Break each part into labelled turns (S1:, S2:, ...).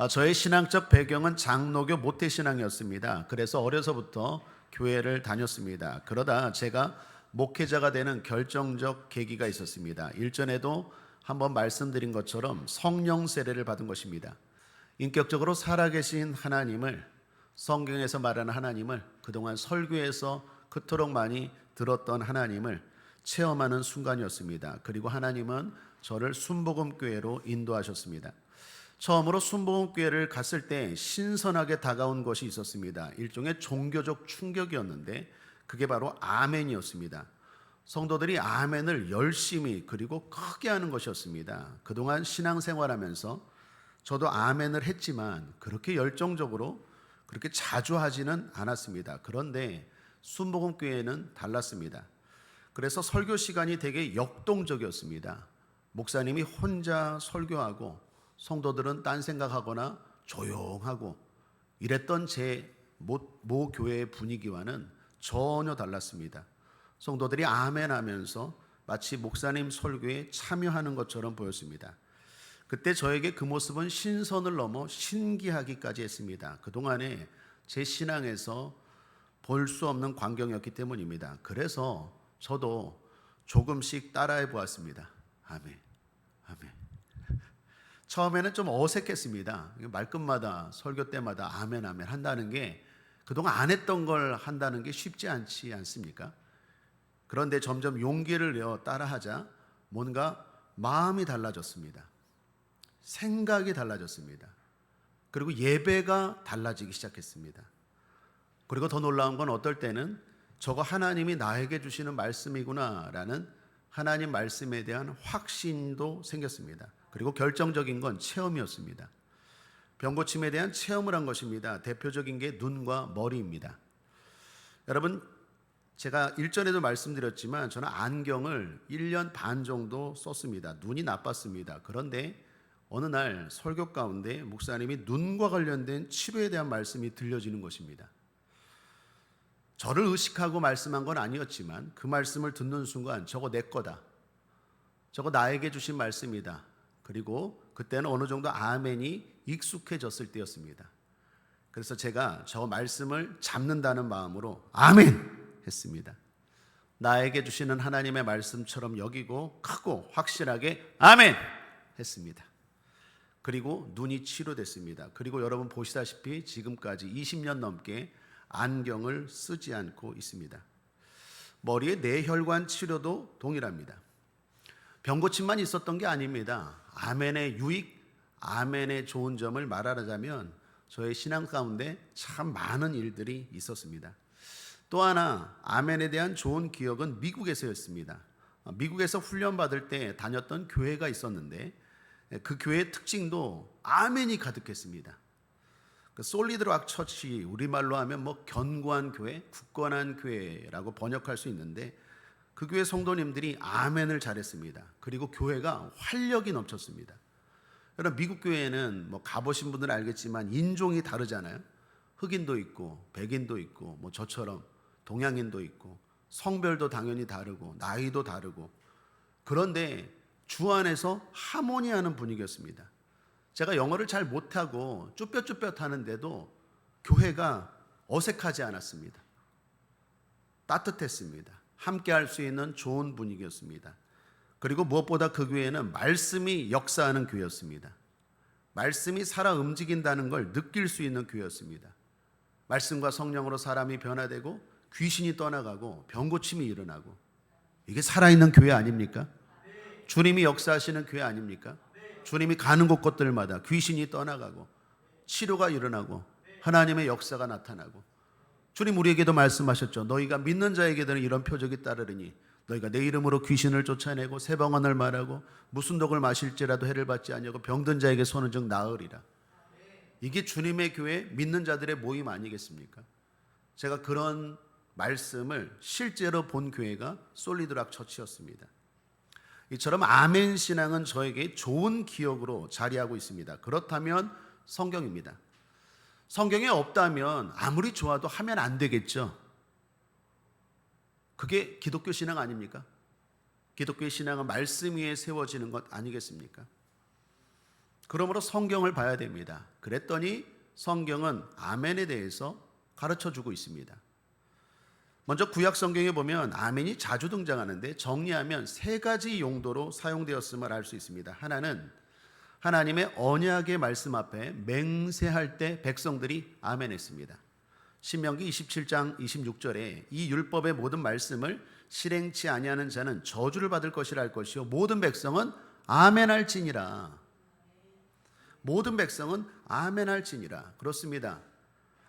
S1: 저의 신앙적 배경은 장로교 모태신앙이었습니다. 그래서 어려서부터 교회를 다녔습니다. 그러다 제가 목회자가 되는 결정적 계기가 있었습니다. 일전에도 한번 말씀드린 것처럼 성령 세례를 받은 것입니다. 인격적으로 살아계신 하나님을, 성경에서 말하는 하나님을, 그동안 설교에서 그토록 많이 들었던 하나님을 체험하는 순간이었습니다. 그리고 하나님은 저를 순복음교회로 인도하셨습니다. 처음으로 순복음교회를 갔을 때 신선하게 다가온 것이 있었습니다. 일종의 종교적 충격이었는데 그게 바로 아멘이었습니다. 성도들이 아멘을 열심히 그리고 크게 하는 것이었습니다. 그동안 신앙생활하면서 저도 아멘을 했지만 그렇게 열정적으로 그렇게 자주 하지는 않았습니다. 그런데 순복음교회는 달랐습니다. 그래서 설교 시간이 되게 역동적이었습니다. 목사님이 혼자 설교하고 성도들은 딴 생각하거나 조용하고 이랬던 제 모 교회의 분위기와는 전혀 달랐습니다. 성도들이 아멘 하면서 마치 목사님 설교에 참여하는 것처럼 보였습니다. 그때 저에게 그 모습은 신선을 넘어 신기하기까지 했습니다. 그동안에 제 신앙에서 볼 수 없는 광경이었기 때문입니다. 그래서 저도 조금씩 따라해 보았습니다. 아멘, 아멘. 처음에는 좀 어색했습니다. 말끝마다 설교 때마다 아멘 아멘 한다는 게 그동안 안 했던 걸 한다는 게 쉽지 않지 않습니까? 그런데 점점 용기를 내어 따라하자 뭔가 마음이 달라졌습니다. 생각이 달라졌습니다. 그리고 예배가 달라지기 시작했습니다. 그리고 더 놀라운 건 어떨 때는 저거 하나님이 나에게 주시는 말씀이구나라는 하나님 말씀에 대한 확신도 생겼습니다. 그리고 결정적인 건 체험이었습니다. 병고침에 대한 체험을 한 것입니다. 대표적인 게 눈과 머리입니다. 여러분, 제가 일전에도 말씀드렸지만 저는 안경을 1년 반 정도 썼습니다. 눈이 나빴습니다. 그런데 어느 날 설교 가운데 목사님이 눈과 관련된 치료에 대한 말씀이 들려지는 것입니다. 저를 의식하고 말씀한 건 아니었지만 그 말씀을 듣는 순간 저거 내 거다. 저거 나에게 주신 말씀이다. 그리고 그때는 어느 정도 아멘이 익숙해졌을 때였습니다. 그래서 제가 저 말씀을 잡는다는 마음으로 아멘 했습니다. 나에게 주시는 하나님의 말씀처럼 여기고 크고 확실하게 아멘 했습니다. 그리고 눈이 치료됐습니다. 그리고 여러분 보시다시피 지금까지 20년 넘게 안경을 쓰지 않고 있습니다. 머리의 뇌혈관 치료도 동일합니다. 병고침만 있었던 게 아닙니다. 아멘의 유익, 아멘의 좋은 점을 말하자면 저의 신앙 가운데 참 많은 일들이 있었습니다. 또 하나 아멘에 대한 좋은 기억은 미국에서였습니다. 미국에서 훈련받을 때 다녔던 교회가 있었는데 그 교회의 특징도 아멘이 가득했습니다. 그 솔리드 락 처치, 우리말로 하면 뭐 견고한 교회, 굳건한 교회라고 번역할 수 있는데 그 교회 성도님들이 아멘을 잘했습니다. 그리고 교회가 활력이 넘쳤습니다. 여러분 미국 교회는 뭐 가보신 분들은 알겠지만 인종이 다르잖아요. 흑인도 있고 백인도 있고 뭐 저처럼 동양인도 있고 성별도 당연히 다르고 나이도 다르고 그런데 주 안에서 하모니하는 분위기였습니다. 제가 영어를 잘 못하고 쭈뼛쭈뼛 하는데도 교회가 어색하지 않았습니다. 따뜻했습니다. 함께 할 수 있는 좋은 분위기였습니다. 그리고 무엇보다 그 교회는 말씀이 역사하는 교회였습니다. 말씀이 살아 움직인다는 걸 느낄 수 있는 교회였습니다. 말씀과 성령으로 사람이 변화되고 귀신이 떠나가고 병고침이 일어나고 이게 살아있는 교회 아닙니까? 주님이 역사하시는 교회 아닙니까? 주님이 가는 곳곳들마다 귀신이 떠나가고 치료가 일어나고 하나님의 역사가 나타나고 주님 우리에게도 말씀하셨죠. 너희가 믿는 자에게는 이런 표적이 따르리니 너희가 내 이름으로 귀신을 쫓아내고 새 방언을 말하고 무슨 독을 마실지라도 해를 받지 아니하고 병든 자에게 손은 즉 나으리라. 이게 주님의 교회 믿는 자들의 모임 아니겠습니까? 제가 그런 말씀을 실제로 본 교회가 솔리드 락 처치였습니다. 이처럼 아멘 신앙은 저에게 좋은 기억으로 자리하고 있습니다. 그렇다면 성경입니다. 성경에 없다면 아무리 좋아도 하면 안 되겠죠. 그게 기독교 신앙 아닙니까? 기독교의 신앙은 말씀 위에 세워지는 것 아니겠습니까? 그러므로 성경을 봐야 됩니다. 그랬더니 성경은 아멘에 대해서 가르쳐 주고 있습니다. 먼저 구약 성경에 보면 아멘이 자주 등장하는데 정리하면 세 가지 용도로 사용되었음을 알 수 있습니다. 하나는 하나님의 언약의 말씀 앞에 맹세할 때 백성들이 아멘했습니다. 신명기 27장 26절에 이 율법의 모든 말씀을 실행치 아니하는 자는 저주를 받을 것이라 할 것이요 모든 백성은 아멘할지니라. 모든 백성은 아멘할지니라. 그렇습니다.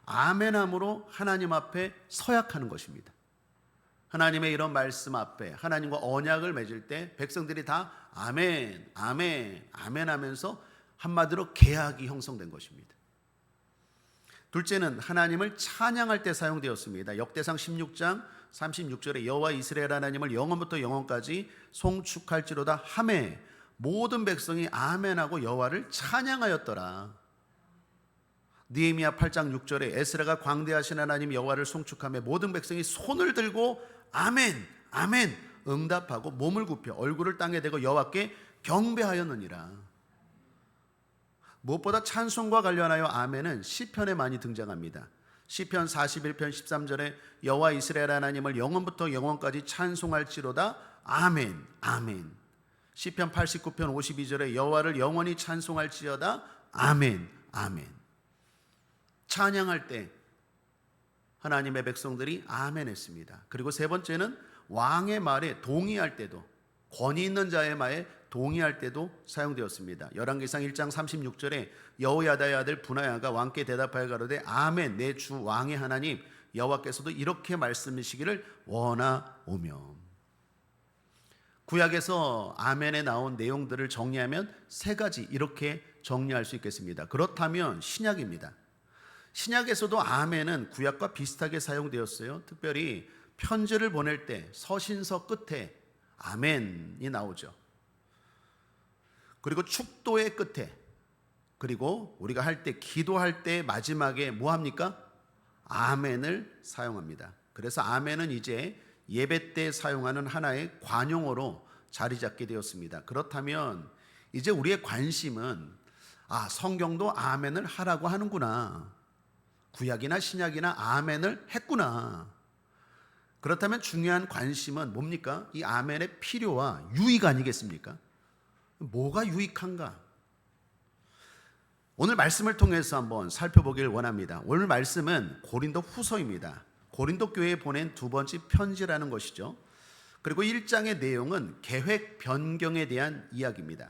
S1: 아멘함으로 하나님 앞에 서약하는 것입니다. 하나님의 이런 말씀 앞에 하나님과 언약을 맺을 때 백성들이 다 아멘, 아멘, 아멘 하면서 한마디로 계약이 형성된 것입니다. 둘째는 하나님을 찬양할 때 사용되었습니다. 역대상 16장 36절에 여호와 이스라엘 하나님을 영원부터 영원까지 송축할지로다 하매 모든 백성이 아멘하고 여호와를 찬양하였더라. 느헤미야 8장 6절에 에스라가 광대하신 하나님 여호와를 송축하며 모든 백성이 손을 들고 아멘 아멘 응답하고 몸을 굽혀 얼굴을 땅에 대고 여호와께 경배하였느니라. 무엇보다 찬송과 관련하여 아멘은 시편에 많이 등장합니다. 시편 41편 13절에 여호와 이스라엘 하나님을 영원부터 영원까지 찬송할지로다 아멘 아멘. 시편 89편 52절에 여호와를 영원히 찬송할지어다 아멘 아멘. 찬양할 때 하나님의 백성들이 아멘 했습니다. 그리고 세 번째는 왕의 말에 동의할 때도, 권위 있는 자의 말에 동의할 때도 사용되었습니다. 열왕기상 1장 36절에 여호야다의 아들 분하야가 왕께 대답하여 가로되 아멘 내 주 왕의 하나님 여호와께서도 이렇게 말씀하시기를 원하오며. 구약에서 아멘에 나온 내용들을 정리하면 세 가지 이렇게 정리할 수 있겠습니다. 그렇다면 신약입니다. 신약에서도 아멘은 구약과 비슷하게 사용되었어요. 특별히 편지를 보낼 때 서신서 끝에 아멘이 나오죠. 그리고 축도의 끝에, 그리고 우리가 할 때 기도할 때 마지막에 뭐 합니까? 아멘을 사용합니다. 그래서 아멘은 이제 예배 때 사용하는 하나의 관용어로 자리 잡게 되었습니다. 그렇다면 이제 우리의 관심은 성경도 아멘을 하라고 하는구나. 구약이나 신약이나 아멘을 했구나. 그렇다면 중요한 관심은 뭡니까? 이 아멘의 필요와 유익 아니겠습니까? 뭐가 유익한가? 오늘 말씀을 통해서 한번 살펴보길 원합니다. 오늘 말씀은 고린도 후서입니다. 고린도 교회에 보낸 두 번째 편지라는 것이죠. 그리고 1장의 내용은 계획 변경에 대한 이야기입니다.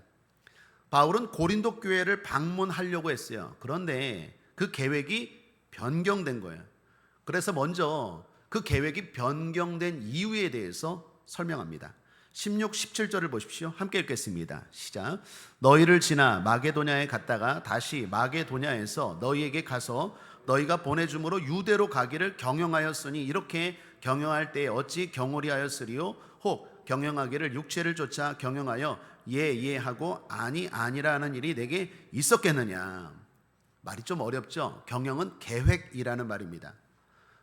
S1: 바울은 고린도 교회를 방문하려고 했어요. 그런데 그 계획이 변경된 거예요. 그래서 먼저 그 계획이 변경된 이유에 대해서 설명합니다. 16, 17절을 보십시오. 함께 읽겠습니다. 시작. 너희를 지나 마게도냐에 갔다가 다시 마게도냐에서 너희에게 가서 너희가 보내줌으로 유대로 가기를 경영하였으니 이렇게 경영할 때에 어찌 경홀히 하였으리요? 혹 경영하기를 육체를 쫓아 경영하여 예 하고 아니라 하는 일이 내게 있었겠느냐. 말이 좀 어렵죠? 경영은 계획이라는 말입니다.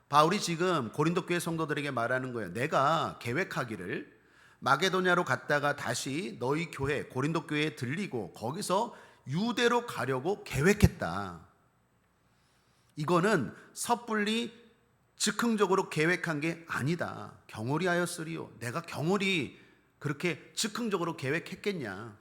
S1: 바울이 지금 고린도 교회 성도들에게 말하는 거예요. 내가 계획하기를 마게도냐로 갔다가 다시 너희 교회 고린도 교회에 들리고 거기서 유대로 가려고 계획했다. 이거는 섣불리 즉흥적으로 계획한 게 아니다. 경홀히 하였으리요. 내가 경홀히 그렇게 즉흥적으로 계획했겠냐.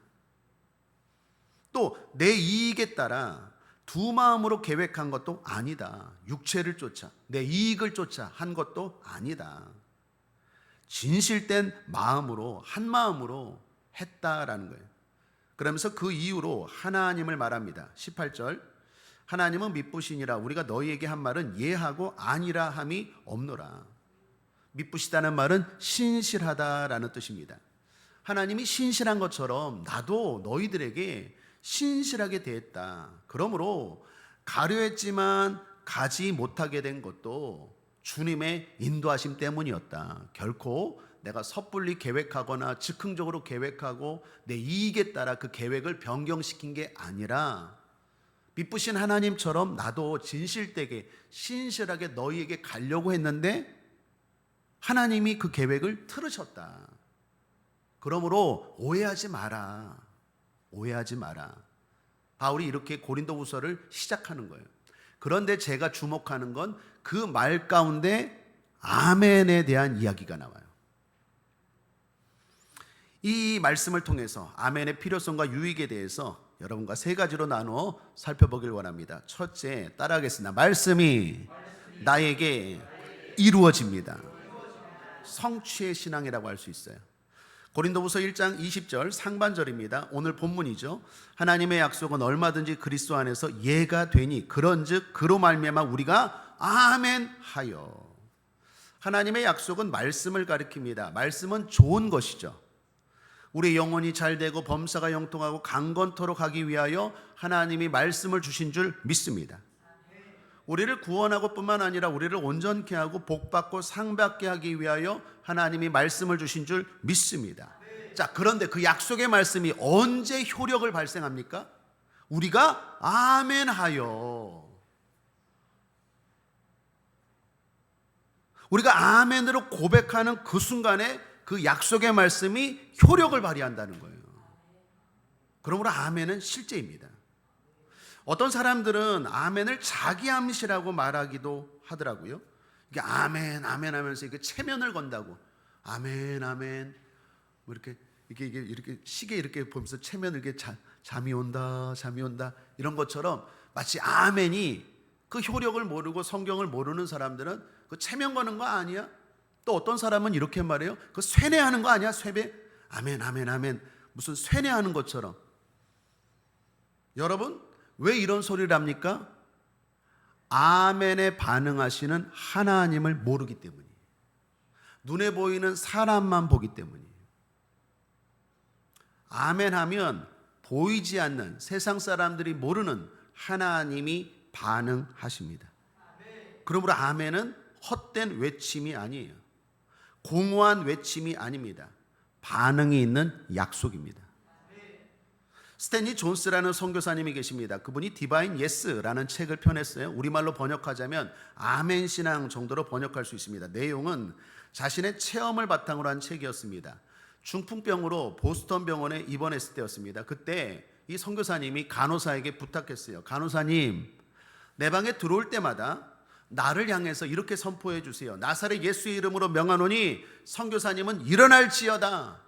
S1: 또 내 이익에 따라 두 마음으로 계획한 것도 아니다. 육체를 쫓아 내 이익을 쫓아 한 것도 아니다. 진실된 마음으로 한 마음으로 했다라는 거예요. 그러면서 그 이유로 하나님을 말합니다. 18절 하나님은 미쁘시니라 우리가 너희에게 한 말은 예하고 아니라 함이 없노라. 미쁘시다는 말은 신실하다라는 뜻입니다. 하나님이 신실한 것처럼 나도 너희들에게 신실하게 대했다. 그러므로 가려 했지만 가지 못하게 된 것도 주님의 인도하심 때문이었다. 결코 내가 섣불리 계획하거나 즉흥적으로 계획하고 내 이익에 따라 그 계획을 변경시킨 게 아니라 미쁘신 하나님처럼 나도 진실되게 신실하게 너희에게 가려고 했는데 하나님이 그 계획을 틀으셨다. 그러므로 오해하지 마라. 오해하지 마라. 바울이 이렇게 고린도후서를 시작하는 거예요. 그런데 제가 주목하는 건 그 말 가운데 아멘에 대한 이야기가 나와요. 이 말씀을 통해서 아멘의 필요성과 유익에 대해서 여러분과 세 가지로 나누어 살펴보길 원합니다. 첫째, 따라하겠습니다. 말씀이 나에게 이루어집니다. 성취의 신앙이라고 할 수 있어요. 고린도후서 1장 20절 상반절입니다. 오늘 본문이죠. 하나님의 약속은 얼마든지 그리스도 안에서 예가 되니 그런즉 그로 말미암아 우리가 아멘하여. 하나님의 약속은 말씀을 가리킵니다. 말씀은 좋은 것이죠. 우리 영혼이 잘되고 범사가 형통하고 강건토록 하기 위하여 하나님이 말씀을 주신 줄 믿습니다. 우리를 구원하고 뿐만 아니라 우리를 온전케 하고 복받고 상받게 하기 위하여 하나님이 말씀을 주신 줄 믿습니다. 자, 그런데 그 약속의 말씀이 언제 효력을 발생합니까? 우리가 아멘하여. 우리가 아멘으로 고백하는 그 순간에 그 약속의 말씀이 효력을 발휘한다는 거예요. 그러므로 아멘은 실제입니다. 어떤 사람들은 아멘을 자기 암시라고 말하기도 하더라고요. 이게 아멘 아멘 하면서 이게 체면을 건다고 아멘 아멘 뭐 이렇게 시계 이렇게 보면서 체면을 이렇게 잠이 온다 이런 것처럼 마치 아멘이 그 효력을 모르고 성경을 모르는 사람들은 그 체면 거는 거 아니야? 또 어떤 사람은 이렇게 말해요. 그 쇠뇌하는 거 아니야? 쇠배? 아멘 아멘 아멘 무슨 쇠뇌하는 것처럼. 여러분 왜 이런 소리를 합니까? 아멘에 반응하시는 하나님을 모르기 때문이에요. 눈에 보이는 사람만 보기 때문이에요. 아멘 하면 보이지 않는 세상 사람들이 모르는 하나님이 반응하십니다. 그러므로 아멘은 헛된 외침이 아니에요. 공허한 외침이 아닙니다. 반응이 있는 약속입니다. 스탠리 존스라는 선교사님이 계십니다. 그분이 디바인 예스라는 책을 펴냈어요. 우리말로 번역하자면 아멘 신앙 정도로 번역할 수 있습니다. 내용은 자신의 체험을 바탕으로 한 책이었습니다. 중풍병으로 보스턴 병원에 입원했을 때였습니다. 그때 이 선교사님이 간호사에게 부탁했어요. 간호사님, 내 방에 들어올 때마다 나를 향해서 이렇게 선포해 주세요. 나사렛 예수의 이름으로 명하노니 선교사님은 일어날지어다.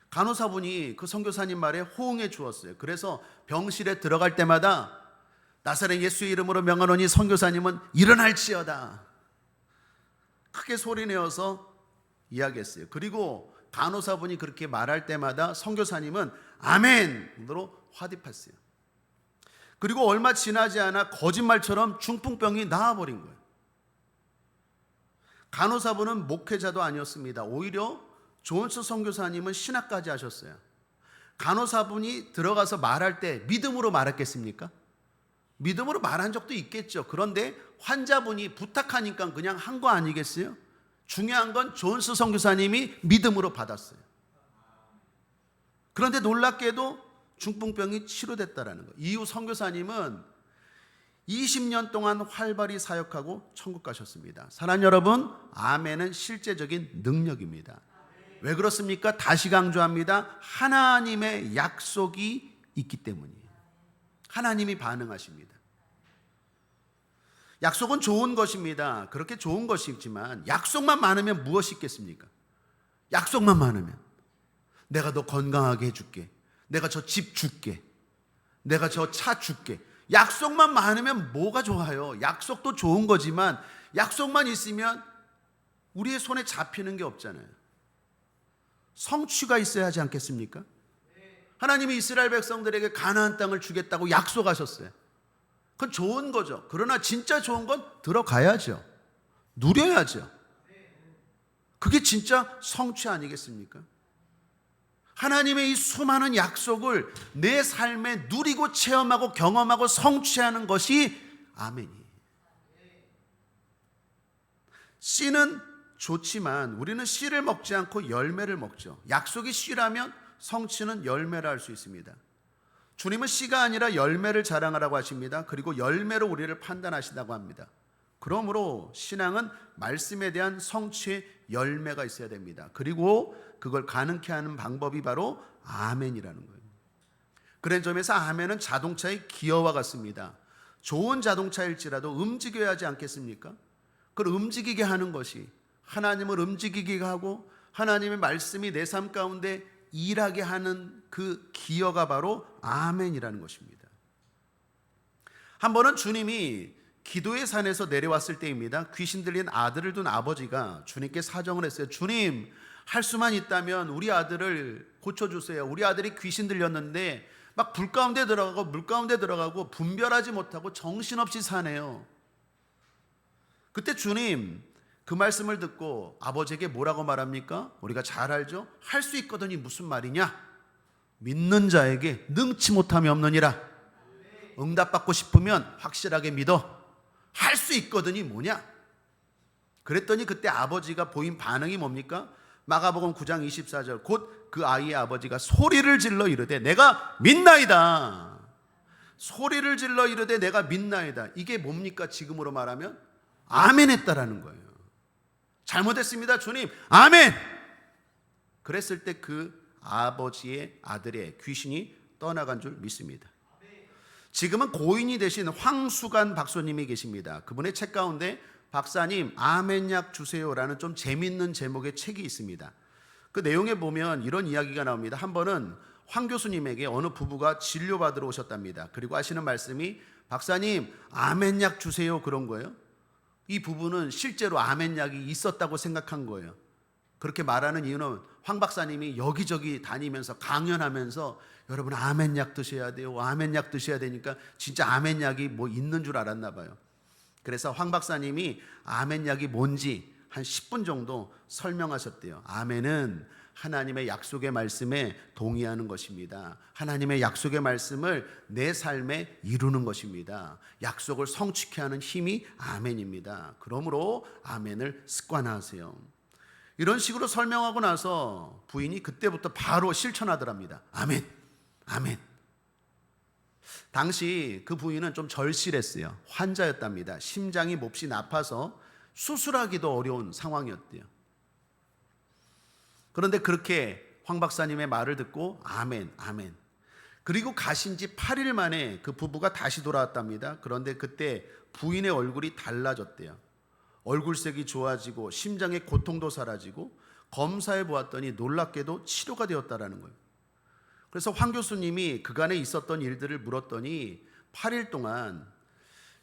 S1: 간호사분이 그 선교사님 말에 호응해 주었어요. 그래서 병실에 들어갈 때마다 나사렛 예수의 이름으로 명하노니 선교사님은 일어날지어다. 크게 소리내어서 이야기했어요. 그리고 간호사분이 그렇게 말할 때마다 선교사님은 아멘으로 화답했어요. 그리고 얼마 지나지 않아 거짓말처럼 중풍병이 나아버린 거예요. 간호사분은 목회자도 아니었습니다. 오히려 존스 선교사님은 신학까지 하셨어요. 간호사분이 들어가서 말할 때 믿음으로 말했겠습니까? 믿음으로 말한 적도 있겠죠. 그런데 환자분이 부탁하니까 그냥 한 거 아니겠어요? 중요한 건 존스 선교사님이 믿음으로 받았어요. 그런데 놀랍게도 중풍병이 치료됐다라는 거예요. 이후 선교사님은 20년 동안 활발히 사역하고 천국 가셨습니다. 사랑하는 여러분, 아멘은 실제적인 능력입니다. 왜 그렇습니까? 다시 강조합니다. 하나님의 약속이 있기 때문이에요. 하나님이 반응하십니다. 약속은 좋은 것입니다. 그렇게 좋은 것이지만 약속만 많으면 무엇이 있겠습니까? 약속만 많으면 내가 너 건강하게 해줄게, 내가 저 집 줄게, 내가 저 차 줄게. 약속만 많으면 뭐가 좋아요? 약속도 좋은 거지만 약속만 있으면 우리의 손에 잡히는 게 없잖아요. 성취가 있어야 하지 않겠습니까? 하나님이 이스라엘 백성들에게 가나안 땅을 주겠다고 약속하셨어요. 그건 좋은 거죠. 그러나 진짜 좋은 건 들어가야죠. 누려야죠. 그게 진짜 성취 아니겠습니까? 하나님의 이 수많은 약속을 내 삶에 누리고 체험하고 경험하고 성취하는 것이 아멘이에요. 씨는 좋지만 우리는 씨를 먹지 않고 열매를 먹죠. 약속이 씨라면 성취는 열매라 할 수 있습니다. 주님은 씨가 아니라 열매를 자랑하라고 하십니다. 그리고 열매로 우리를 판단하신다고 합니다. 그러므로 신앙은 말씀에 대한 성취의 열매가 있어야 됩니다. 그리고 그걸 가능케 하는 방법이 바로 아멘이라는 거예요. 그런 점에서 아멘은 자동차의 기어와 같습니다. 좋은 자동차일지라도 움직여야 하지 않겠습니까? 그걸 움직이게 하는 것이, 하나님을 움직이게 하고 하나님의 말씀이 내 삶 가운데 일하게 하는 그 기어가 바로 아멘이라는 것입니다. 한 번은 주님이 기도의 산에서 내려왔을 때입니다. 귀신 들린 아들을 둔 아버지가 주님께 사정을 했어요. 주님, 할 수만 있다면 우리 아들을 고쳐주세요. 우리 아들이 귀신 들렸는데 막 불 가운데 들어가고 물 가운데 들어가고 분별하지 못하고 정신없이 사네요. 그때 주님 그 말씀을 듣고 아버지에게 뭐라고 말합니까? 우리가 잘 알죠? 할 수 있거든이 무슨 말이냐? 믿는 자에게 능치 못함이 없느니라. 응답받고 싶으면 확실하게 믿어. 할 수 있거든이 뭐냐? 그랬더니 그때 아버지가 보인 반응이 뭡니까? 마가복음 9장 24절, 곧 그 아이의 아버지가 소리를 질러 이르되 내가 믿나이다. 소리를 질러 이르되 내가 믿나이다. 이게 뭡니까? 지금으로 말하면 아멘 했다라는 거예요. 잘못했습니다 주님, 아멘. 그랬을 때 그 아버지의 아들의 귀신이 떠나간 줄 믿습니다. 지금은 고인이 되신 황수관 박사님이 계십니다. 그분의 책 가운데 박사님 아멘약 주세요라는 좀 재밌는 제목의 책이 있습니다. 그 내용에 보면 이런 이야기가 나옵니다. 한 번은 황 교수님에게 어느 부부가 진료받으러 오셨답니다. 그리고 하시는 말씀이 박사님 아멘약 주세요 그런 거예요. 이 부부는 실제로 아멘약이 있었다고 생각한 거예요. 그렇게 말하는 이유는 황 박사님이 여기저기 다니면서 강연하면서 여러분 아멘약 드셔야 돼요, 아멘약 드셔야 되니까 진짜 아멘약이 뭐 있는 줄 알았나 봐요. 그래서 황 박사님이 아멘약이 뭔지 한 10분 정도 설명하셨대요. 아멘은 하나님의 약속의 말씀에 동의하는 것입니다. 하나님의 약속의 말씀을 내 삶에 이루는 것입니다. 약속을 성취케 하는 힘이 아멘입니다. 그러므로 아멘을 습관화하세요. 이런 식으로 설명하고 나서 부인이 그때부터 바로 실천하더랍니다. 아멘, 아멘. 당시 그 부인은 좀 절실했어요. 환자였답니다. 심장이 몹시 나빠서 수술하기도 어려운 상황이었대요. 그런데 그렇게 황 박사님의 말을 듣고 아멘, 아멘. 그리고 가신 지 8일 만에 그 부부가 다시 돌아왔답니다. 그런데 그때 부인의 얼굴이 달라졌대요. 얼굴색이 좋아지고 심장의 고통도 사라지고 검사해 보았더니 놀랍게도 치료가 되었다라는 거예요. 그래서 황 교수님이 그간에 있었던 일들을 물었더니 8일 동안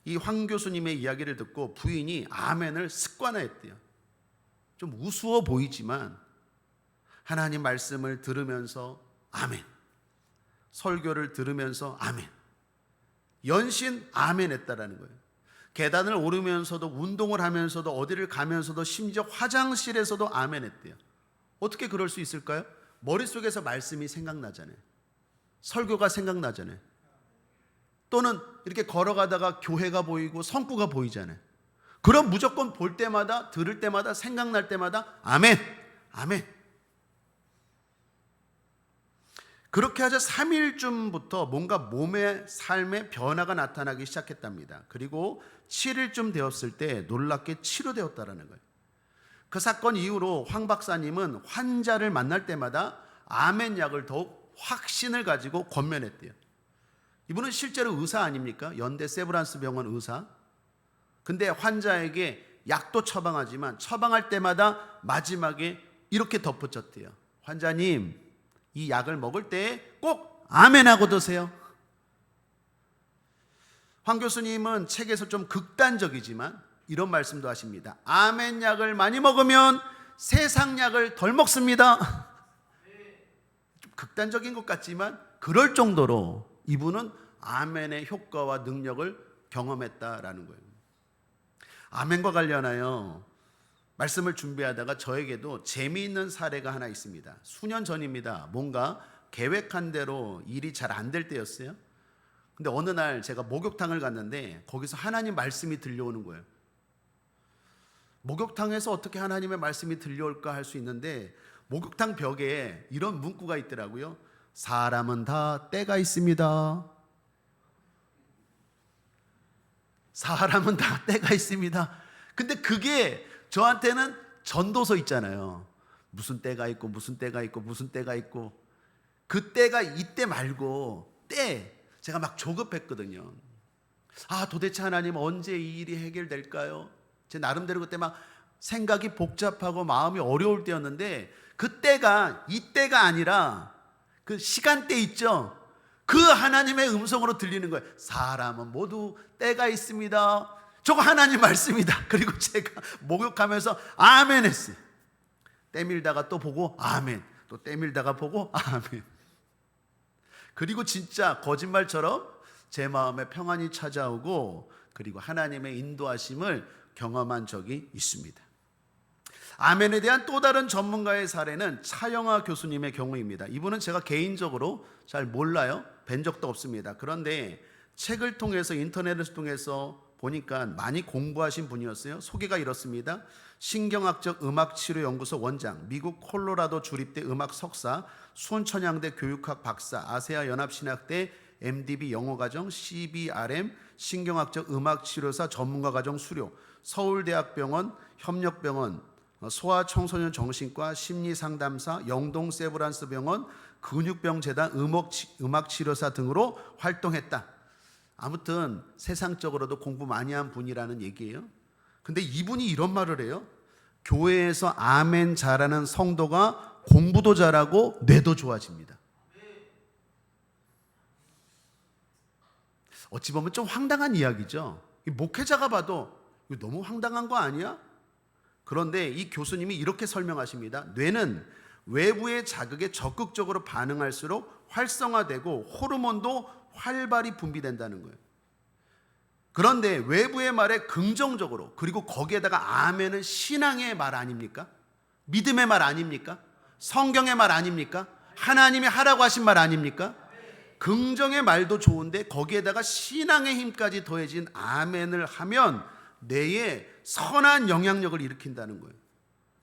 S1: 이 황 교수님의 이야기를 듣고 부인이 아멘을 습관화했대요. 좀 우스워 보이지만 하나님 말씀을 들으면서 아멘, 설교를 들으면서 아멘, 연신 아멘 했다라는 거예요. 계단을 오르면서도 운동을 하면서도 어디를 가면서도 심지어 화장실에서도 아멘 했대요. 어떻게 그럴 수 있을까요? 머릿속에서 말씀이 생각나잖아요. 설교가 생각나잖아요. 또는 이렇게 걸어가다가 교회가 보이고 성구가 보이잖아요. 그럼 무조건 볼 때마다 들을 때마다 생각날 때마다 아멘, 아멘. 그렇게 하자 3일쯤부터 뭔가 몸의 삶의 변화가 나타나기 시작했답니다. 그리고 7일쯤 되었을 때 놀랍게 치료되었다라는 거예요. 그 사건 이후로 황 박사님은 환자를 만날 때마다 아멘 약을 더욱 확신을 가지고 권면했대요. 이분은 실제로 의사 아닙니까? 연대 세브란스 병원 의사. 근데 환자에게 약도 처방하지만 처방할 때마다 마지막에 이렇게 덧붙였대요. 환자님, 이 약을 먹을 때 꼭 아멘하고 드세요. 황 교수님은 책에서 좀 극단적이지만 이런 말씀도 하십니다. 아멘 약을 많이 먹으면 세상 약을 덜 먹습니다. 좀 극단적인 것 같지만 그럴 정도로 이분은 아멘의 효과와 능력을 경험했다라는 거예요. 아멘과 관련하여 말씀을 준비하다가 저에게도 재미있는 사례가 하나 있습니다. 수년 전입니다. 뭔가 계획한 대로 일이 잘 안 될 때였어요. 근데 어느 날 제가 목욕탕을 갔는데 거기서 하나님 말씀이 들려오는 거예요. 목욕탕에서 어떻게 하나님의 말씀이 들려올까 할 수 있는데 목욕탕 벽에 이런 문구가 있더라고요. 사람은 다 때가 있습니다. 사람은 다 때가 있습니다. 근데 그게 저한테는 전도서 있잖아요. 무슨 때가 있고 무슨 때가 있고 무슨 때가 있고 그 때가 이때 말고 그때 제가 막 조급했거든요. 도대체 하나님 언제 이 일이 해결될까요? 제 나름대로 그때 막 생각이 복잡하고 마음이 어려울 때였는데, 그때가 이때가 아니라 그 시간대 있죠? 그 하나님의 음성으로 들리는 거예요. 사람은 모두 때가 있습니다. 저거 하나님 말씀이다. 그리고 제가 목욕하면서 아멘 했어요. 때밀다가 또 보고 아멘, 또 때밀다가 보고 아멘. 그리고 진짜 거짓말처럼 제 마음에 평안이 찾아오고, 그리고 하나님의 인도하심을 경험한 적이 있습니다. 아멘에 대한 또 다른 전문가의 사례는 차영아 교수님의 경우입니다. 이분은 제가 개인적으로 잘 몰라요. 뵌 적도 없습니다. 그런데 책을 통해서, 인터넷을 통해서 보니까 많이 공부하신 분이었어요. 소개가 이렇습니다. 신경학적 음악치료연구소 원장, 미국 콜로라도 주립대 음악 석사, 수원천양대 교육학 박사, 아세아 연합신학대 MDB 영어과정, CBRM 신경학적 음악치료사 전문가과정 수료, 서울대학병원 협력병원 소아청소년 정신과 심리상담사, 영동 세브란스 병원 근육병재단 음악치료사 등으로 활동했다. 아무튼 세상적으로도 공부 많이 한 분이라는 얘기예요. 근데 이분이 이런 말을 해요. 교회에서 아멘 잘하는 성도가 공부도 잘하고 뇌도 좋아집니다. 어찌 보면 좀 황당한 이야기죠. 목회자가 봐도 이거 너무 황당한 거 아니야? 그런데 이 교수님이 이렇게 설명하십니다. 뇌는 외부의 자극에 적극적으로 반응할수록 활성화되고 호르몬도 활발히 분비된다는 거예요. 그런데 외부의 말에 긍정적으로, 그리고 거기에다가 아멘은 신앙의 말 아닙니까? 믿음의 말 아닙니까? 성경의 말 아닙니까? 하나님이 하라고 하신 말 아닙니까? 긍정의 말도 좋은데 거기에다가 신앙의 힘까지 더해진 아멘을 하면 뇌에 선한 영향력을 일으킨다는 거예요.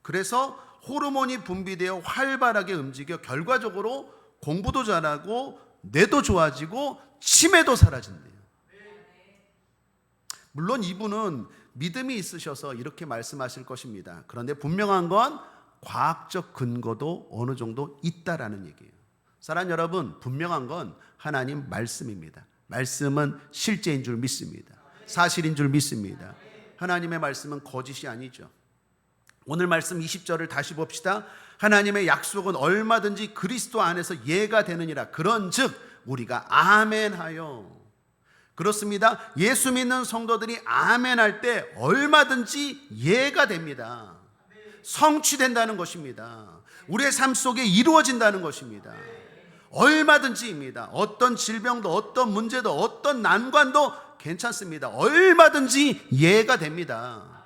S1: 그래서 호르몬이 분비되어 활발하게 움직여 결과적으로 공부도 잘하고 뇌도 좋아지고 치매도 사라진대요. 물론 이분은 믿음이 있으셔서 이렇게 말씀하실 것입니다. 그런데 분명한 건 과학적 근거도 어느 정도 있다라는 얘기예요. 사랑하는 여러분, 분명한 건 하나님 말씀입니다. 말씀은 실제인 줄 믿습니다. 사실인 줄 믿습니다. 하나님의 말씀은 거짓이 아니죠. 오늘 말씀 20절을 다시 봅시다. 하나님의 약속은 얼마든지 그리스도 안에서 예가 되느니라. 그런즉 우리가 아멘하여. 그렇습니다. 예수 믿는 성도들이 아멘할 때 얼마든지 예가 됩니다. 성취된다는 것입니다. 우리의 삶 속에 이루어진다는 것입니다. 얼마든지입니다. 어떤 질병도, 어떤 문제도, 어떤 난관도 괜찮습니다. 얼마든지 예가 됩니다.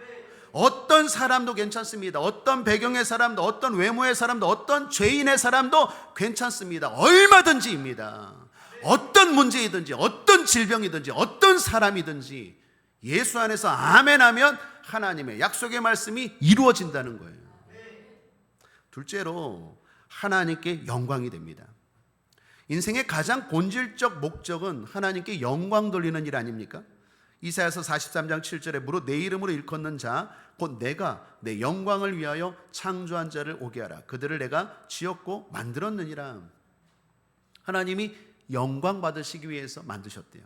S1: 어떤 사람도 괜찮습니다. 어떤 배경의 사람도, 어떤 외모의 사람도, 어떤 죄인의 사람도 괜찮습니다. 얼마든지입니다. 어떤 문제이든지, 어떤 질병이든지, 어떤 사람이든지 예수 안에서 아멘하면 하나님의 약속의 말씀이 이루어진다는 거예요. 둘째로 하나님께 영광이 됩니다. 인생의 가장 본질적 목적은 하나님께 영광 돌리는 일 아닙니까? 이사야서 43장 7절에 무릇 내 이름으로 일컫는 자 곧 내가 내 영광을 위하여 창조한 자를 오게 하라. 그들을 내가 지었고 만들었느니라. 하나님이 영광 받으시기 위해서 만드셨대요.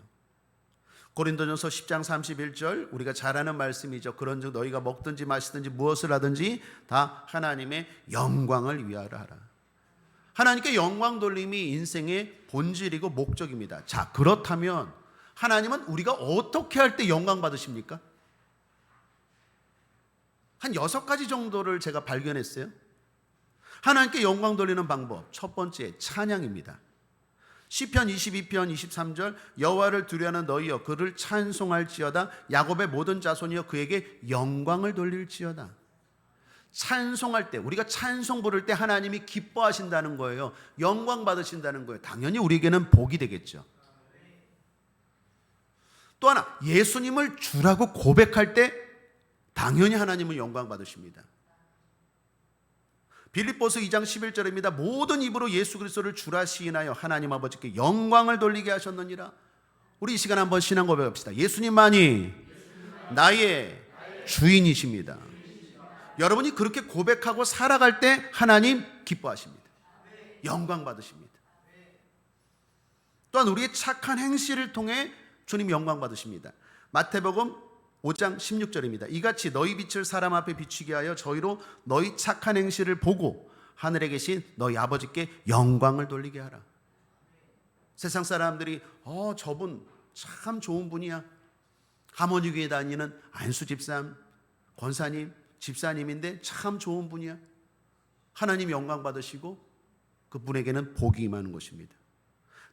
S1: 고린도전서 10장 31절 우리가 잘 아는 말씀이죠. 그런즉 너희가 먹든지 마시든지 무엇을 하든지 다 하나님의 영광을 위하여 하라. 하나님께 영광 돌림이 인생의 본질이고 목적입니다. 자, 그렇다면 하나님은 우리가 어떻게 할 때 영광 받으십니까? 한 6가지 정도를 제가 발견했어요. 하나님께 영광 돌리는 방법, 첫 번째 찬양입니다. 시편 22편 23절 여호와를 두려워하는 너희여 그를 찬송할지어다. 야곱의 모든 자손이여 그에게 영광을 돌릴지어다. 찬송할 때, 우리가 찬송 부를 때 하나님이 기뻐하신다는 거예요. 영광 받으신다는 거예요. 당연히 우리에게는 복이 되겠죠. 또 하나, 예수님을 주라고 고백할 때 당연히 하나님은 영광 받으십니다. 빌립보서 2장 11절입니다. 모든 입으로 예수 그리스도를 주라 시인하여 하나님 아버지께 영광을 돌리게 하셨느니라. 우리 이 시간 한번 신앙 고백합시다. 예수님만이 나의 주인이십니다. 여러분이 그렇게 고백하고 살아갈 때 하나님 기뻐하십니다. 영광 받으십니다. 또 또한 우리의 착한 행실을 통해 주님 영광 받으십니다. 마태복음 5장 16절입니다. 이같이 너희 빛을 사람 앞에 비추게 하여 저희로 너희 착한 행실을 보고 하늘에 계신 너희 아버지께 영광을 돌리게 하라. 세상 사람들이 저분 참 좋은 분이야. 하모니교회 다니는 안수 집사님, 권사님, 집사님인데 참 좋은 분이야. 하나님 영광 받으시고 그분에게는 복이 임하는 것입니다.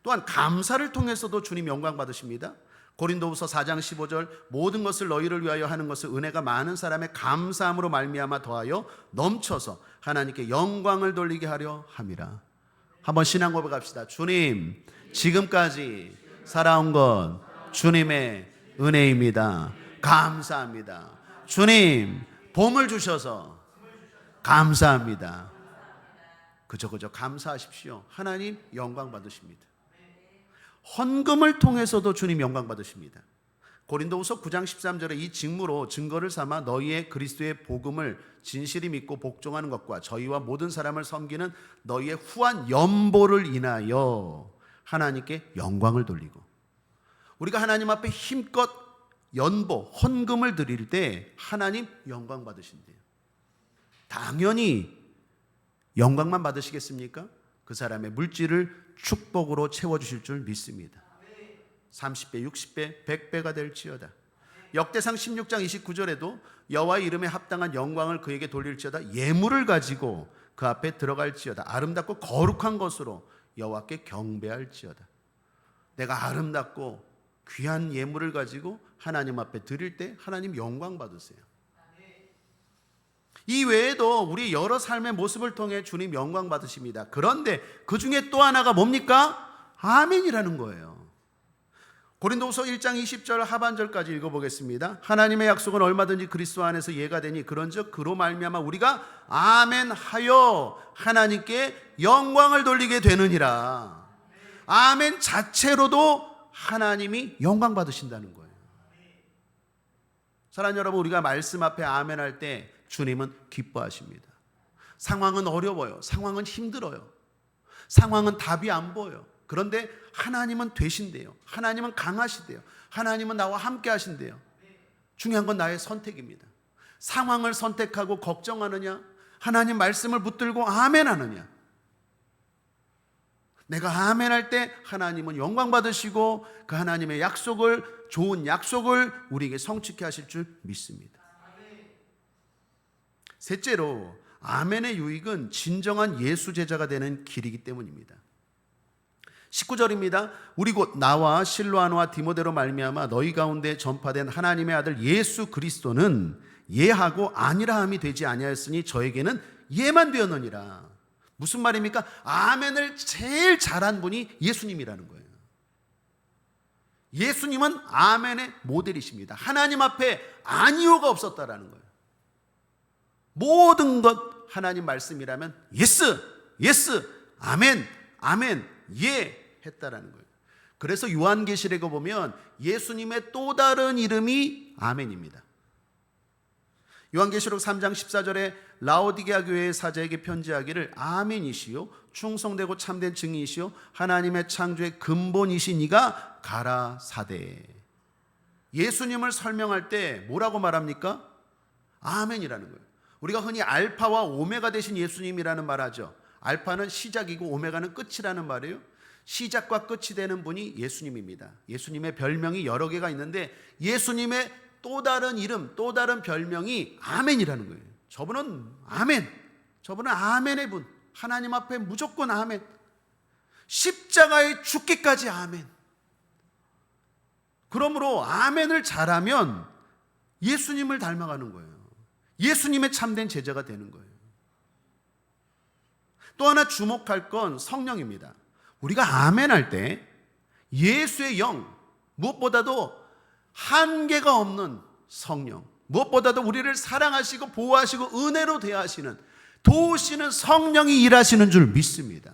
S1: 또한 감사를 통해서도 주님 영광 받으십니다. 고린도후서 4장 15절 모든 것을 너희를 위하여 하는 것을 은혜가 많은 사람의 감사함으로 말미암아 더하여 넘쳐서 하나님께 영광을 돌리게 하려 함이라. 한번 신앙 고백합시다. 주님, 지금까지 살아온 건 주님의 은혜입니다. 감사합니다. 주님, 봄을 주셔서 감사합니다. 그저 감사하십시오. 하나님 영광 받으십니다. 헌금을 통해서도 주님 영광 받으십니다. 고린도후서 9장 13절에 이 직무로 증거를 삼아 너희의 그리스도의 복음을 진실히 믿고 복종하는 것과 저희와 모든 사람을 섬기는 너희의 후한 연보를 인하여 하나님께 영광을 돌리고, 우리가 하나님 앞에 힘껏 연보, 헌금을 드릴 때 하나님 영광 받으신대요. 당연히 영광만 받으시겠습니까? 그 사람의 물질을 축복으로 채워주실 줄 믿습니다. 30배, 60배, 100배가 될지어다. 역대상 16장 29절에도 여호와의 이름에 합당한 영광을 그에게 돌릴지어다. 예물을 가지고 그 앞에 들어갈지어다. 아름답고 거룩한 것으로 여호와께 경배할지어다. 내가 아름답고 귀한 예물을 가지고 하나님 앞에 드릴 때 하나님 영광 받으세요. 이 외에도 우리 여러 삶의 모습을 통해 주님 영광 받으십니다. 그런데 그 중에 또 하나가 뭡니까? 아멘이라는 거예요. 고린도후서 1장 20절 하반절까지 읽어보겠습니다. 하나님의 약속은 얼마든지 그리스도 안에서 예가 되니 그런즉 그로 말미암아 우리가 아멘하여 하나님께 영광을 돌리게 되느니라. 아멘 자체로도 하나님이 영광 받으신다는 거예요. 사랑하는 여러분, 우리가 말씀 앞에 아멘할 때 주님은 기뻐하십니다. 상황은 어려워요. 상황은 힘들어요. 상황은 답이 안 보여요. 그런데 하나님은 되신대요. 하나님은 강하시대요. 하나님은 나와 함께 하신대요. 중요한 건 나의 선택입니다. 상황을 선택하고 걱정하느냐, 하나님 말씀을 붙들고 아멘하느냐. 내가 아멘할 때 하나님은 영광 받으시고 그 하나님의 약속을, 좋은 약속을 우리에게 성취케 하실 줄 믿습니다. 셋째로, 아멘의 유익은 진정한 예수 제자가 되는 길이기 때문입니다. 19절입니다. 우리 곧 나와 실로아노와 디모데로 말미암아 너희 가운데 전파된 하나님의 아들 예수 그리스도는 예하고 아니라함이 되지 아니하였으니 저에게는 예만 되었느니라. 무슨 말입니까? 아멘을 제일 잘한 분이 예수님이라는 거예요. 예수님은 아멘의 모델이십니다. 하나님 앞에 아니오가 없었다라는 거예요. 모든 것 하나님 말씀이라면 예스, 예스, 아멘, 아멘, 예 했다라는 거예요. 그래서 요한계시록에 보면 예수님의 또 다른 이름이 아멘입니다. 요한계시록 3장 14절에 라오디게아 교회의 사자에게 편지하기를 아멘이시요 충성되고 참된 증인이시요 하나님의 창조의 근본이신 이가 가라사대. 예수님을 설명할 때 뭐라고 말합니까? 아멘이라는 거예요. 우리가 흔히 알파와 오메가 되신 예수님이라는 말하죠. 알파는 시작이고 오메가는 끝이라는 말이에요. 시작과 끝이 되는 분이 예수님입니다. 예수님의 별명이 여러 개가 있는데 예수님의 또 다른 이름, 또 다른 별명이 아멘이라는 거예요. 저분은 아멘, 저분은 아멘의 분. 하나님 앞에 무조건 아멘. 십자가에 죽기까지 아멘. 그러므로 아멘을 잘하면 예수님을 닮아가는 거예요. 예수님의 참된 제자가 되는 거예요. 또 하나 주목할 건 성령입니다. 우리가 아멘할 때 예수의 영, 무엇보다도 한계가 없는 성령, 무엇보다도 우리를 사랑하시고 보호하시고 은혜로 대하시는, 도우시는 성령이 일하시는 줄 믿습니다.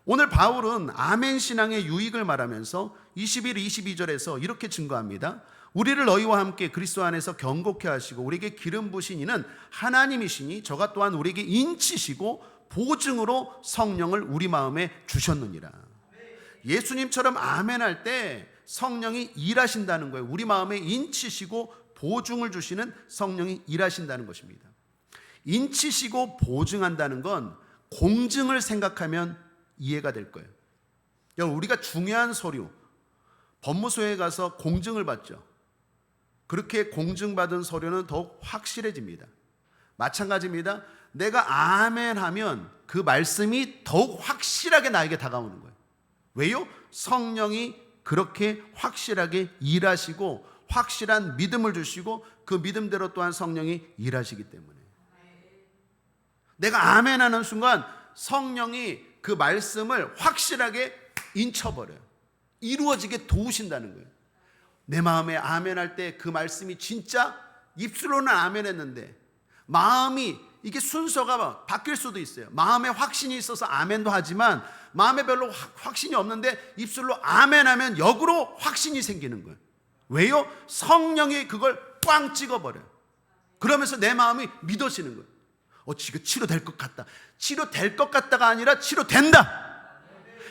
S1: 오늘 바울은 아멘 신앙의 유익을 말하면서 21, 22절에서 이렇게 증거합니다. 우리를 너희와 함께 그리스도 안에서 경고케 하시고 우리에게 기름 부으신 이는 하나님이시니 저가 또한 우리에게 인치시고 보증으로 성령을 우리 마음에 주셨느니라. 예수님처럼 아멘할 때 성령이 일하신다는 거예요. 우리 마음에 인치시고 보증을 주시는 성령이 일하신다는 것입니다. 인치시고 보증한다는 건 공증을 생각하면 이해가 될 거예요. 여러분, 우리가 중요한 서류, 법무소에 가서 공증을 받죠. 그렇게 공증받은 서류는 더욱 확실해집니다. 마찬가지입니다. 내가 아멘하면 그 말씀이 더욱 확실하게 나에게 다가오는 거예요. 왜요? 성령이 그렇게 확실하게 일하시고 확실한 믿음을 주시고 그 믿음대로 또한 성령이 일하시기 때문에 내가 아멘하는 순간 성령이 그 말씀을 확실하게 인쳐버려요. 이루어지게 도우신다는 거예요. 내 마음에 아멘할 때 그 말씀이 진짜 입술로는 아멘했는데 마음이 이게 순서가 바뀔 수도 있어요. 마음에 확신이 있어서 아멘도 하지만 마음에 별로 확신이 없는데 입술로 아멘하면 역으로 확신이 생기는 거예요. 왜요? 성령이 그걸 꽝 찍어버려요. 그러면서 내 마음이 믿어지는 거예요. 지금 치료될 것 같다. 치료될 것 같다가 아니라 치료된다.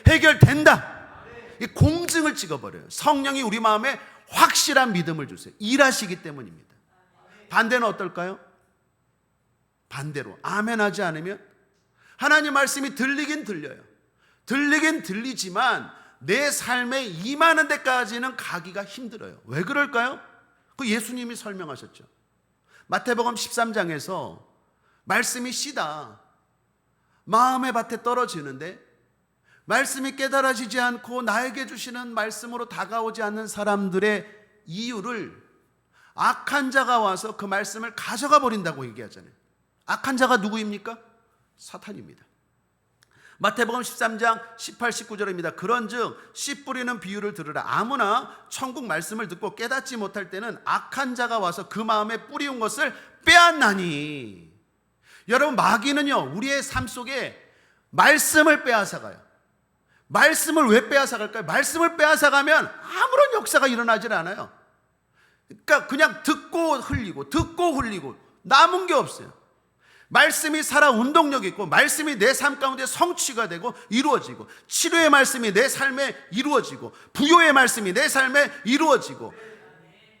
S1: 해결된다. 이 공증을 찍어버려요. 성령이 우리 마음에 확실한 믿음을 주세요. 일하시기 때문입니다. 반대는 어떨까요? 반대로 아멘하지 않으면 하나님 말씀이 들리긴 들려요. 들리긴 들리지만 내 삶에 임하는 데까지는 가기가 힘들어요. 왜 그럴까요? 그 예수님이 설명하셨죠. 마태복음 13장에서 말씀이 씨다 마음의 밭에 떨어지는데 말씀이 깨달아지지 않고 나에게 주시는 말씀으로 다가오지 않는 사람들의 이유를 악한 자가 와서 그 말씀을 가져가 버린다고 얘기하잖아요. 악한 자가 누구입니까? 사탄입니다. 마태복음 13장 18, 19절입니다. 그런즉 씨 뿌리는 비유를 들으라. 아무나 천국 말씀을 듣고 깨닫지 못할 때는 악한 자가 와서 그 마음에 뿌리운 것을 빼앗나니. 여러분, 마귀는요 우리의 삶 속에 말씀을 빼앗아가요. 말씀을 왜 빼앗아갈까요? 말씀을 빼앗아가면 아무런 역사가 일어나질 않아요. 그러니까 그냥 듣고 흘리고 남은 게 없어요. 말씀이 살아 운동력이 있고 말씀이 내 삶 가운데 성취가 되고 이루어지고 치료의 말씀이 내 삶에 이루어지고 부요의 말씀이 내 삶에 이루어지고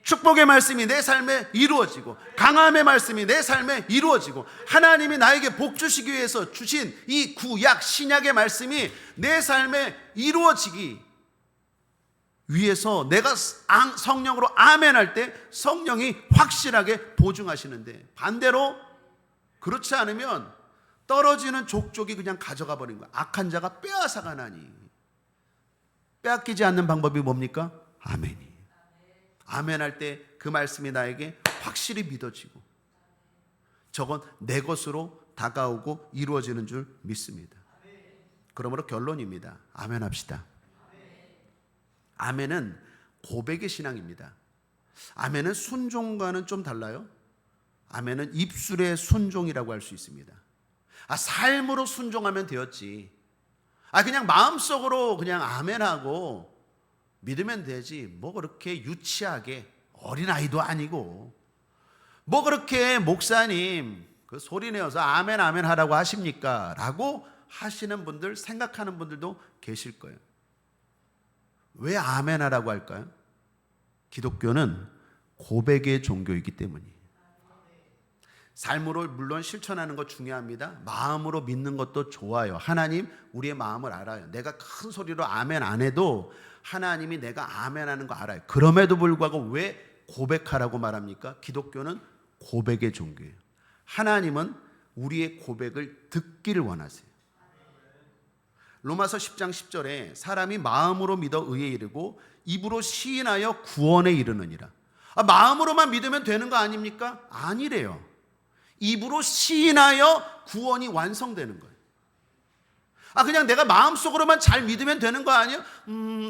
S1: 축복의 말씀이 내 삶에 이루어지고 강함의 말씀이 내 삶에 이루어지고 하나님이 나에게 복 주시기 위해서 주신 이 구약 신약의 말씀이 내 삶에 이루어지기 위해서 내가 성령으로 아멘할 때 성령이 확실하게 보증하시는데 반대로 그렇지 않으면 떨어지는 족족이 그냥 가져가 버린 거야. 악한 자가 빼앗아가나니. 빼앗기지 않는 방법이 뭡니까? 아멘이. 아멘할 때 그 말씀이 나에게 확실히 믿어지고 저건 내 것으로 다가오고 이루어지는 줄 믿습니다. 그러므로 결론입니다. 아멘합시다. 아멘은 고백의 신앙입니다. 아멘은 순종과는 좀 달라요. 아멘은 입술의 순종이라고 할 수 있습니다. 삶으로 순종하면 되었지. 그냥 마음속으로 그냥 아멘하고 믿으면 되지. 뭐 그렇게 유치하게 어린아이도 아니고 뭐 그렇게 목사님 그 소리 내어서 아멘 아멘 하라고 하십니까? 라고 하시는 분들, 생각하는 분들도 계실 거예요. 왜 아멘 하라고 할까요? 기독교는 고백의 종교이기 때문이에요. 삶으로 물론 실천하는 것 중요합니다. 마음으로 믿는 것도 좋아요. 하나님 우리의 마음을 알아요. 내가 큰 소리로 아멘 안 해도 하나님이 내가 아멘하는 거 알아요. 그럼에도 불구하고 왜 고백하라고 말합니까? 기독교는 고백의 종교예요. 하나님은 우리의 고백을 듣기를 원하세요. 로마서 10장 10절에 사람이 마음으로 믿어 의에 이르고 입으로 시인하여 구원에 이르느니라. 마음으로만 믿으면 되는 거 아닙니까? 아니래요. 입으로 시인하여 구원이 완성되는 거예요. 그냥 내가 마음속으로만 잘 믿으면 되는 거 아니에요?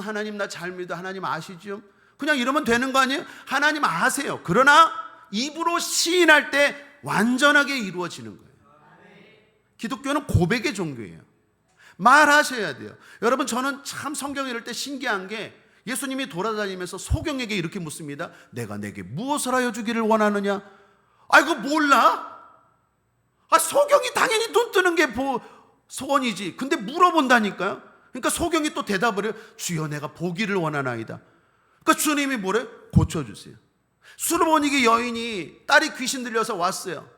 S1: 하나님 나 잘 믿어. 하나님 아시죠? 그냥 이러면 되는 거 아니에요? 하나님 아세요. 그러나 입으로 시인할 때 완전하게 이루어지는 거예요. 기독교는 고백의 종교예요. 말하셔야 돼요. 여러분, 저는 참 성경 읽을 때 신기한 게 예수님이 돌아다니면서 소경에게 이렇게 묻습니다. 내가 내게 무엇을 하여 주기를 원하느냐? 이거 몰라? 소경이 당연히 눈 뜨는 게 소원이지. 근데 물어본다니까요. 그러니까 소경이 또 대답을 해요. 주여, 내가 보기를 원하나이다. 그러니까 주님이 뭐래? 고쳐주세요. 수르보니게 여인이 딸이 귀신 들려서 왔어요.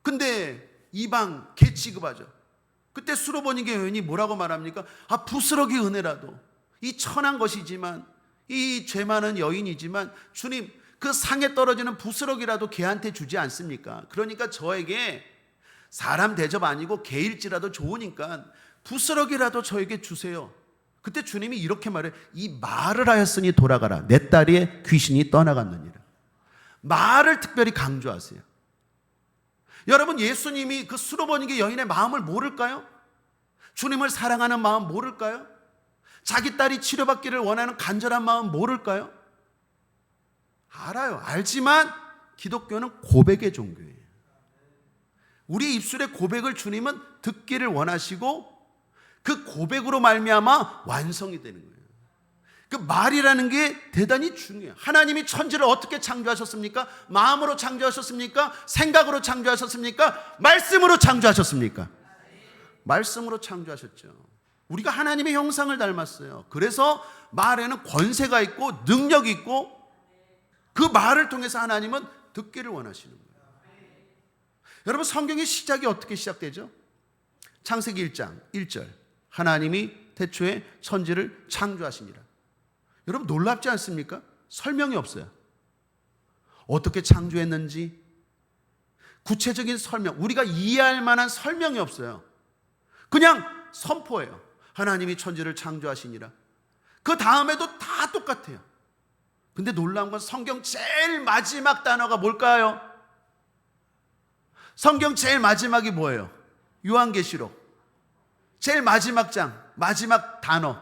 S1: 근데 이방 개 취급하죠. 그때 수르보니게 여인이 뭐라고 말합니까? 부스러기 은혜라도, 이 천한 것이지만, 이 죄 많은 여인이지만 주님, 그 상에 떨어지는 부스러기라도 개한테 주지 않습니까? 그러니까 저에게 사람 대접 아니고 개일지라도 좋으니까 부스러기라도 저에게 주세요. 그때 주님이 이렇게 말해요. 이 말을 하였으니 돌아가라. 내 딸의 귀신이 떠나갔느니라. 말을 특별히 강조하세요. 여러분, 예수님이 그 수르보니게 여인의 마음을 모를까요? 주님을 사랑하는 마음 모를까요? 자기 딸이 치료받기를 원하는 간절한 마음 모를까요? 알아요. 알지만 기독교는 고백의 종교예요. 우리 입술의 고백을 주님은 듣기를 원하시고 그 고백으로 말미암아 완성이 되는 거예요. 그 말이라는 게 대단히 중요해요. 하나님이 천지를 어떻게 창조하셨습니까? 마음으로 창조하셨습니까? 생각으로 창조하셨습니까? 말씀으로 창조하셨습니까? 말씀으로 창조하셨죠. 우리가 하나님의 형상을 닮았어요. 그래서 말에는 권세가 있고 능력이 있고 그 말을 통해서 하나님은 듣기를 원하시는 거예요. 여러분, 성경의 시작이 어떻게 시작되죠? 창세기 1장 1절, 하나님이 태초에 천지를 창조하시니라. 여러분, 놀랍지 않습니까? 설명이 없어요. 어떻게 창조했는지 구체적인 설명, 우리가 이해할 만한 설명이 없어요. 그냥 선포예요. 하나님이 천지를 창조하시니라. 그 다음에도 다 똑같아요. 근데 놀라운 건 성경 제일 마지막 단어가 뭘까요? 성경 제일 마지막이 뭐예요? 요한계시록 제일 마지막 장, 마지막 단어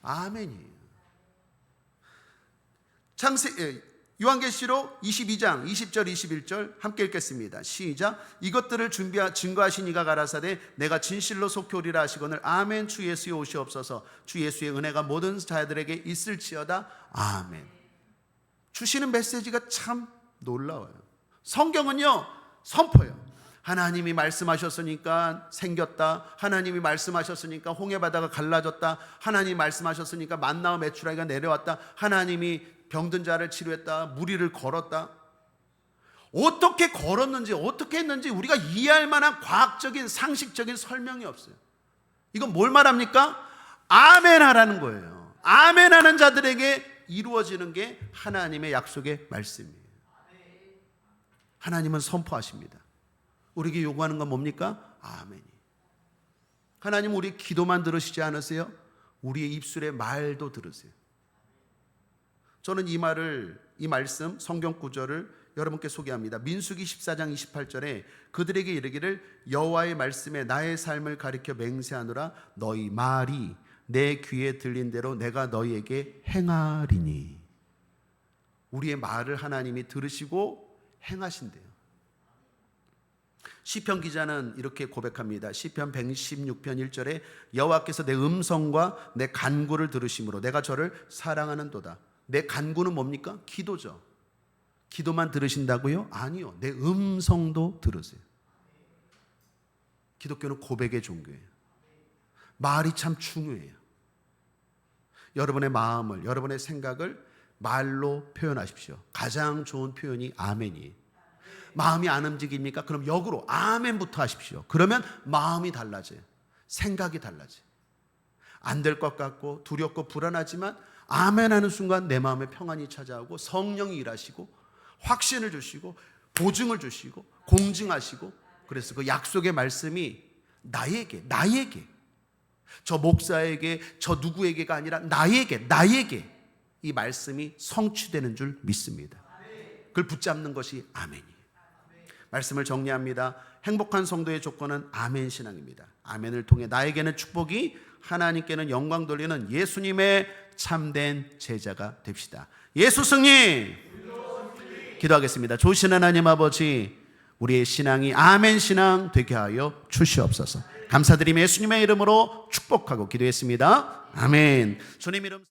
S1: 아멘이에요. 요한계시록 22장 20절 21절 함께 읽겠습니다. 시작. 이것들을 증거하신 이가 가라사대 내가 진실로 속히 오리라 하시거늘 아멘. 주 예수의 오시옵소서. 주 예수의 은혜가 모든 자들에게 있을지어다. 아멘. 주시는 메시지가 참 놀라워요. 성경은요, 선포예요. 하나님이 말씀하셨으니까 생겼다. 하나님이 말씀하셨으니까 홍해바다가 갈라졌다. 하나님이 말씀하셨으니까 만나와 메추라기가 내려왔다. 하나님이 병든 자를 치료했다. 무리를 걸었다. 어떻게 걸었는지 어떻게 했는지 우리가 이해할 만한 과학적인 상식적인 설명이 없어요. 이건 뭘 말합니까? 아멘 하라는 거예요. 아멘 하는 자들에게 이루어지는 게 하나님의 약속의 말씀이에요. 하나님은 선포하십니다. 우리에게 요구하는 건 뭡니까? 아멘이. 하나님, 우리 기도만 들으시지 않으세요? 우리의 입술의 말도 들으세요. 저는 이 말씀 성경 구절을 여러분께 소개합니다. 민수기 14장 28절에 그들에게 이르기를 여호와의 말씀에 나의 삶을 가리켜 맹세하노라. 너희 말이 내 귀에 들린 대로 내가 너희에게 행하리니. 우리의 말을 하나님이 들으시고 행하신대요. 시편 기자는 이렇게 고백합니다. 시편 116편 1절에 여호와께서 내 음성과 내 간구를 들으심으로 내가 저를 사랑하는도다. 내 간구는 뭡니까? 기도죠. 기도만 들으신다고요? 아니요. 내 음성도 들으세요. 기독교는 고백의 종교예요. 말이 참 중요해요. 여러분의 마음을, 여러분의 생각을 말로 표현하십시오. 가장 좋은 표현이 아멘이에요. 마음이 안 움직입니까? 그럼 역으로 아멘부터 하십시오. 그러면 마음이 달라져요. 생각이 달라져요. 안 될 것 같고 두렵고 불안하지만 아멘하는 순간 내 마음에 평안이 찾아오고 성령이 일하시고 확신을 주시고 보증을 주시고 공증하시고, 그래서 그 약속의 말씀이 나에게 저 목사에게 저 누구에게가 아니라 나에게 이 말씀이 성취되는 줄 믿습니다. 그걸 붙잡는 것이 아멘이에요. 말씀을 정리합니다. 행복한 성도의 조건은 아멘 신앙입니다. 아멘을 통해 나에게는 축복이, 하나님께는 영광 돌리는 예수님의 참된 제자가 됩시다. 예수 승리! 기도하겠습니다. 좋으신 하나님 아버지, 우리의 신앙이 아멘 신앙 되게 하여 주시옵소서. 감사드리며 예수님의 이름으로 축복하고 기도했습니다. 아멘. 주님 이름